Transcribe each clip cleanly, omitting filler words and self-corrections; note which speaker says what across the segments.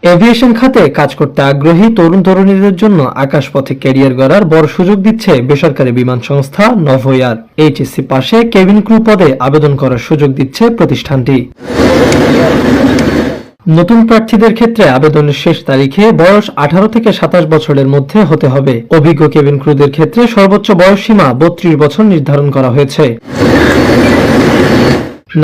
Speaker 1: Aviation খাতে কাজ করতে আগ্রহী তরুণ তরুণীদের জন্য আকাশপথে ক্যারিয়ার গড়ার বড় সুযোগ দিচ্ছে বেসরকারি বিমান সংস্থা নভোএয়ার। এইচএসসি পাশে কেবিন ক্রু পদে আবেদন করার সুযোগ দিচ্ছে প্রতিষ্ঠানটি। নতুন প্রার্থীদের ক্ষেত্রে আবেদনের শেষ তারিখে বয়স 18 থেকে 27 বছরের মধ্যে হতে হবে। অভিজ্ঞ কেবিন ক্রুদের ক্ষেত্রে সর্বোচ্চ বয়স সীমা 32 বছর নির্ধারণ করা হয়েছে।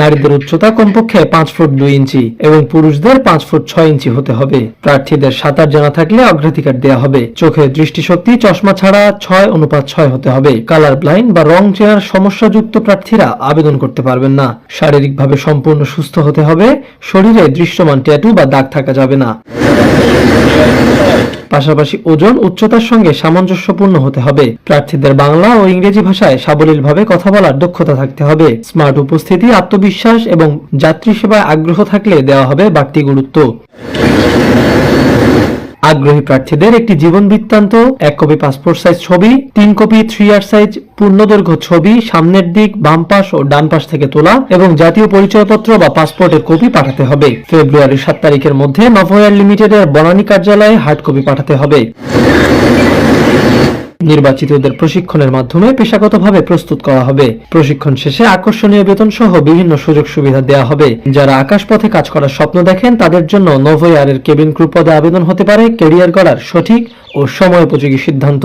Speaker 1: নারীদের উচ্চতা কমপক্ষে 5 ফুট 2 ইঞ্চি এবং পুরুষদের 5 ফুট 6 ইঞ্চি হতে হবে। প্রার্থীদের সাঁতার জানা থাকলে অগ্রাধিকার দেওয়া হবে। চোখের দৃষ্টিশক্তি চশমা ছাড়া 6:6 হতে হবে। কালার ব্লাইন্ড বা রং চেনার সমস্যাযুক্ত প্রার্থীরা আবেদন করতে পারবেন না। শারীরিকভাবে সম্পূর্ণ সুস্থ হতে হবে। শরীরে দৃশ্যমান ট্যাটু বা দাগ থাকা যাবে না। পাশাপাশি ওজন উচ্চতার সঙ্গে সামঞ্জস্যপূর্ণ হতে হবে। প্রার্থীদের বাংলা ও ইংরেজি ভাষায় সাবলীলভাবে কথা বলার দক্ষতা থাকতে হবে। স্মার্ট উপস্থিতি, আত্মবিশ্বাস এবং যাত্রী সেবায় আগ্রহ থাকলে দেওয়া হবে বাড়তি গুরুত্ব। আগ্রহী প্রার্থীদের একটি জীবন বৃত্তান্ত, 1 কপি পাসপোর্ট সাইজ ছবি, 3 কপি 3R সাইজ পূর্ণদৈর্ঘ্য ছবি সামনের দিক, বাম পাশ ও ডান পাশ থেকে তোলা এবং জাতীয় পরিচয়পত্র বা পাসপোর্টের কপি পাঠাতে হবে। ফেব্রুয়ারি 7 তারিখের মধ্যে নভোএয়ার লিমিটেডের বনানী কার্যালয়ে হার্ড কপি পাঠাতে হবে। নির্বাচিতদের প্রশিক্ষণের মাধ্যমে পেশাগতভাবে প্রস্তুত করা হবে। প্রশিক্ষণ শেষে আকর্ষণীয় বেতন সহ বিভিন্ন সুযোগ সুবিধা দেওয়া হবে। যারা আকাশপথে কাজ করার স্বপ্ন দেখেন তাদের জন্য নভোএয়ারের কেবিন ক্রু পদে আবেদন হতে পারে ক্যারিয়ার গড়ার সঠিক ও সময়োপযোগী সিদ্ধান্ত।